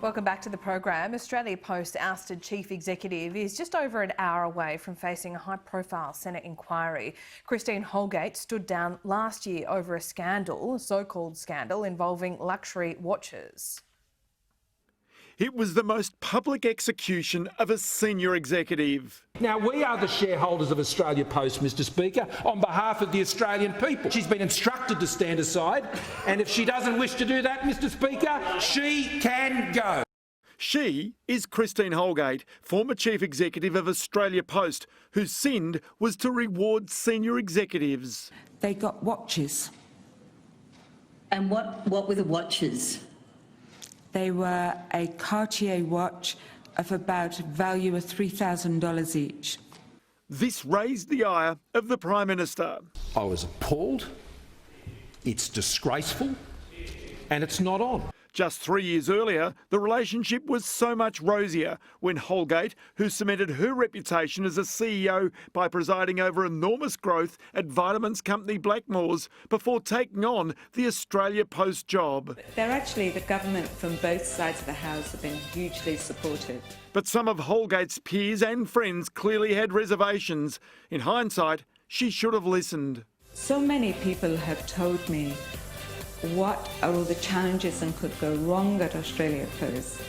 Welcome back to the program. Australia Post ousted chief executive is just over an hour away from facing a high-profile Senate inquiry. Christine Holgate stood down last year over a scandal, a so-called scandal, involving luxury watches. It was the most public execution of a senior executive. Now, we are the shareholders of Australia Post, Mr Speaker, on behalf of the Australian people. She's been instructed to stand aside, and if she doesn't wish to do that, Mr Speaker, she can go. She is Christine Holgate, former chief executive of Australia Post, whose sin was to reward senior executives. They got watches. And what were the watches? They were a Cartier watch of about value of $3,000 each. This raised the ire of the Prime Minister. I was appalled. It's disgraceful, and it's not on. Just 3 years earlier, the relationship was so much rosier when Holgate, who cemented her reputation as a CEO by presiding over enormous growth at vitamins company Blackmores before taking on the Australia Post job. They're actually, the government from both sides of the House have been hugely supportive. But some of Holgate's peers and friends clearly had reservations. In hindsight, she should have listened. So many people have told me what are all the challenges and could go wrong at Australia Post.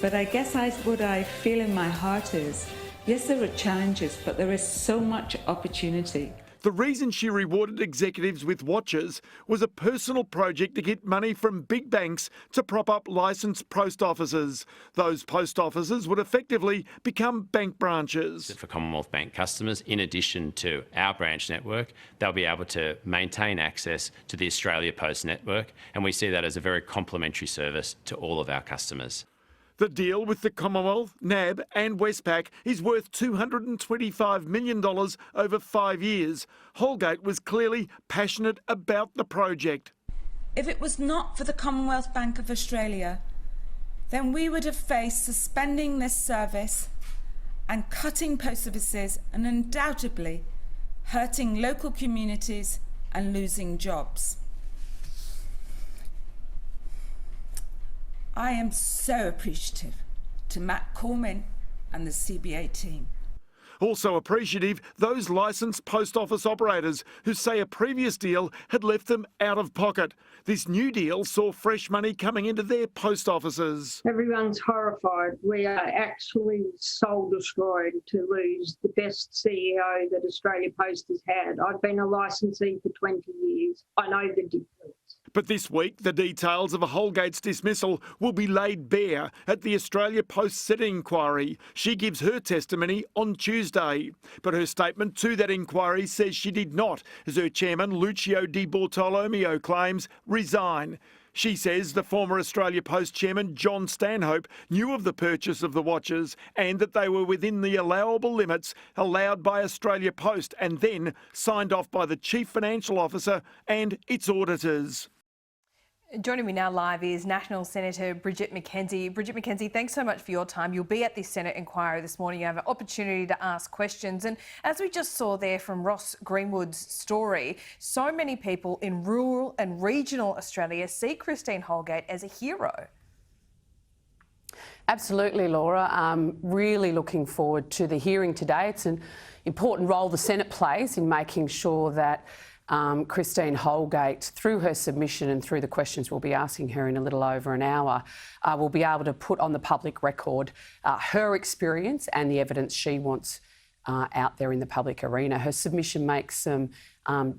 But I guess what I feel in my heart is, yes, there are challenges, but there is so much opportunity. The reason she rewarded executives with watches was a personal project to get money from big banks to prop up licensed post offices. Those post offices would effectively become bank branches. For Commonwealth Bank customers, in addition to our branch network, they'll be able to maintain access to the Australia Post network, and we see that as a very complementary service to all of our customers. The deal with the Commonwealth, NAB and Westpac is worth $225 million over 5 years. Holgate was clearly passionate about the project. If it was not for the Commonwealth Bank of Australia, then we would have faced suspending this service and cutting post services and undoubtedly hurting local communities and losing jobs. I am so appreciative to Matt Corman and the CBA team. Also appreciative, those licensed post office operators who say a previous deal had left them out of pocket. This new deal saw fresh money coming into their post offices. Everyone's horrified. We are actually soul destroyed to lose the best CEO that Australia Post has had. I've been a licensee for 20 years. I know the difference. But this week, the details of a Holgate's dismissal will be laid bare at the Australia Post Senate inquiry. She gives her testimony on Tuesday. But her statement to that inquiry says she did not, as her chairman, Lucio Di Bartolomeo, claims, resign. She says the former Australia Post chairman, John Stanhope, knew of the purchase of the watches and that they were within the allowable limits allowed by Australia Post and then signed off by the Chief Financial Officer and its auditors. Joining me now live is National Senator Bridget McKenzie. Bridget McKenzie, thanks so much for your time. You'll be at this Senate inquiry this morning. You have an opportunity to ask questions. And as we just saw there from Ross Greenwood's story, so many people in rural and regional Australia see Christine Holgate as a hero. Absolutely, Laura. I'm really looking forward to the hearing today. It's an important role the Senate plays in making sure that Christine Holgate, through her submission and through the questions we'll be asking her in a little over an hour, will be able to put on the public record her experience and the evidence she wants out there in the public arena. Her submission makes some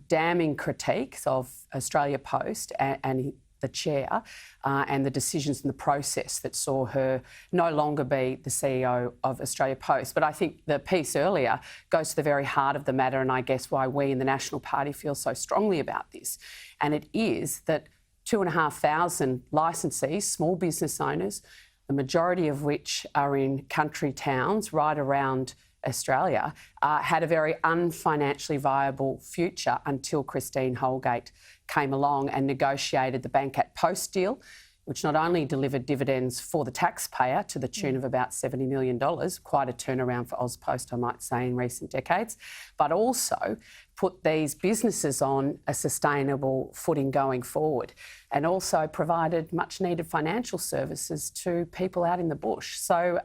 damning critiques of Australia Post and the chair and the decisions and the process that saw her no longer be the CEO of Australia Post. But I think the piece earlier goes to the very heart of the matter, and I guess why we in the National Party feel so strongly about this. And it is that 2,500 licensees, small business owners, the majority of which are in country towns right around Australia, had a very unfinancially viable future until Christine Holgate came along and negotiated the Bank at Post deal, which not only delivered dividends for the taxpayer to the tune of about $70 million, quite a turnaround for AusPost, I might say, in recent decades, but also put these businesses on a sustainable footing going forward, and also provided much needed financial services to people out in the bush. So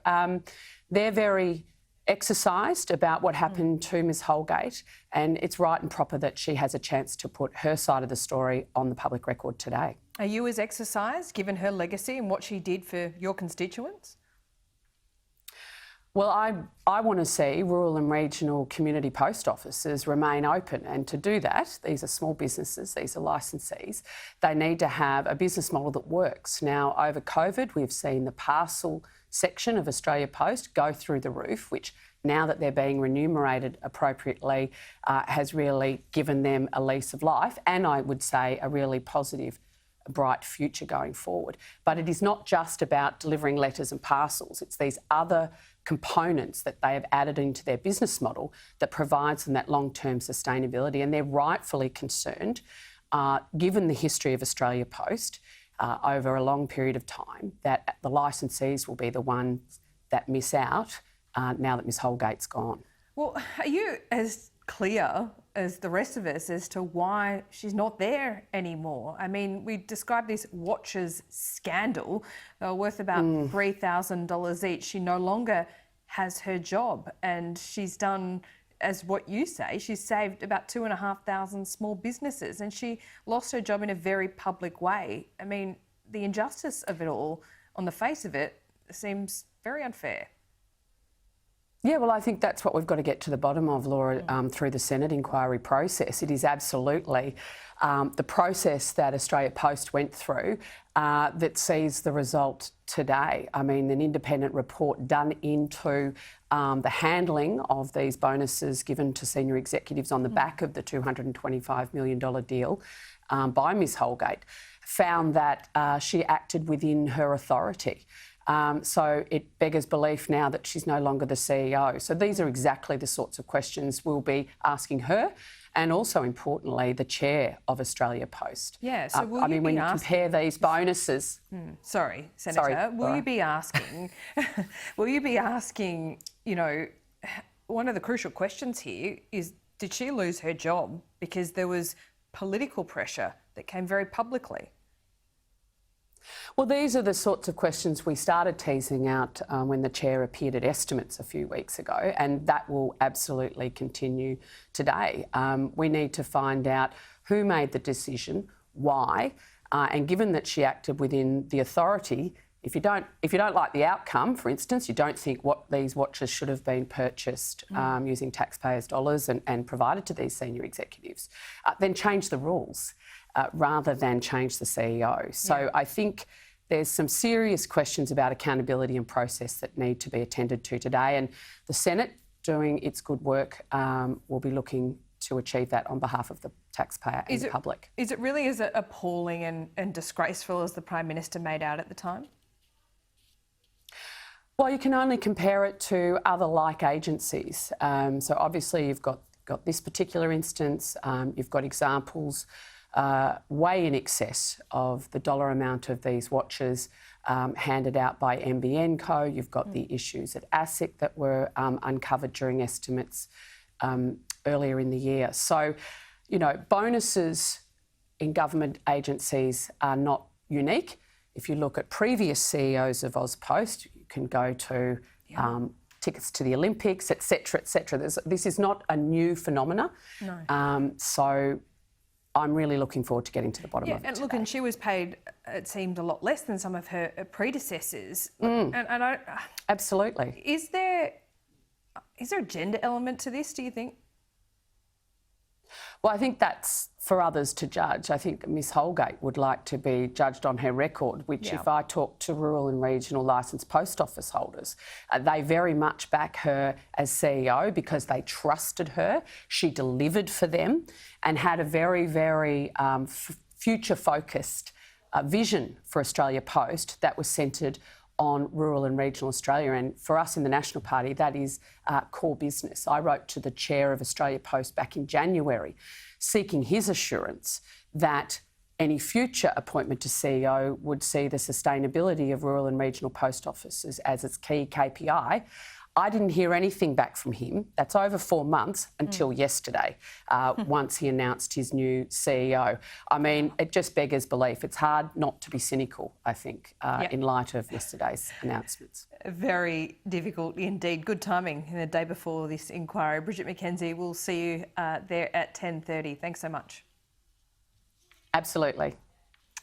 they're very exercised about what happened to Ms Holgate, and it's right and proper that she has a chance to put her side of the story on the public record today. Are you as exercised, given her legacy and what she did for your constituents? Well, I want to see rural and regional community post offices remain open, and to do that, these are small businesses, these are licensees, they need to have a business model that works. Now, over COVID, we've seen the parcel section of Australia Post go through the roof, which now that they're being remunerated appropriately has really given them a lease of life, and I would say a really positive, bright future going forward. But it is not just about delivering letters and parcels, it's these other components that they have added into their business model that provides them that long-term sustainability, and they're rightfully concerned, given the history of Australia Post over a long period of time, that the licensees will be the ones that miss out now that Ms Holgate's gone. Well, are you as clear as the rest of us as to why she's not there anymore? I mean, we described this watches scandal. They were worth about $3,000 each. She no longer has her job, and she's done, as what you say, she's saved about 2,500 small businesses, and she lost her job in a very public way. I mean, the injustice of it all, on the face of it, seems very unfair. Yeah, well, I think that's what we've got to get to the bottom of, Laura, through the Senate inquiry process. It is absolutely the process that Australia Post went through that sees the result today. I mean, an independent report done into the handling of these bonuses given to senior executives on the back of the $225 million deal by Ms Holgate found that she acted within her authority. So it beggars belief now that she's no longer the CEO. So these are exactly the sorts of questions we'll be asking her, and also importantly, the chair of Australia Post. Yeah, so will I mean, when you compare these bonuses... Sorry, Senator. Will you be asking, you know, one of the crucial questions here is, did she lose her job because there was political pressure that came very publicly? Well, these are the sorts of questions we started teasing out when the chair appeared at Estimates a few weeks ago, and that will absolutely continue today. We need to find out who made the decision, why, and given that she acted within the authority, if you don't like the outcome, for instance, you don't think what these watches should have been purchased using taxpayers' dollars and provided to these senior executives, then change the rules. Rather than change the CEO. So I think there's some serious questions about accountability and process that need to be attended to today, and the Senate, doing its good work, will be looking to achieve that on behalf of the taxpayer and the public. Is it really as appalling and disgraceful as the Prime Minister made out at the time? Well, you can only compare it to other like agencies. So obviously you've got this particular instance, you've got examples way in excess of the dollar amount of these watches handed out by NBN Co. You've got the issues at ASIC that were uncovered during Estimates earlier in the year. So, you know, bonuses in government agencies are not unique. If you look at previous CEOs of AusPost, you can go to tickets to the Olympics, etc., etc. This is not a new phenomena. No. So I'm really looking forward to getting to the bottom of it. And look, and she was paid, it seemed, a lot less than some of her predecessors. Absolutely. Is there a gender element to this, do you think? Well, I think that's for others to judge. I think Ms Holgate would like to be judged on her record, which if I talk to rural and regional licensed post office holders, they very much back her as CEO because they trusted her. She delivered for them and had a very, very future-focused vision for Australia Post that was centred on rural and regional Australia, and for us in the National Party that is core business. I wrote to the chair of Australia Post back in January seeking his assurance that any future appointment to CEO would see the sustainability of rural and regional post offices as its key KPI. I didn't hear anything back from him. That's over 4 months until yesterday, once he announced his new CEO. I mean, it just beggars belief. It's hard not to be cynical, I think, in light of yesterday's announcements. Very difficult indeed. Good timing in the day before this inquiry. Bridget McKenzie, we'll see you there at 10:30. Thanks so much. Absolutely.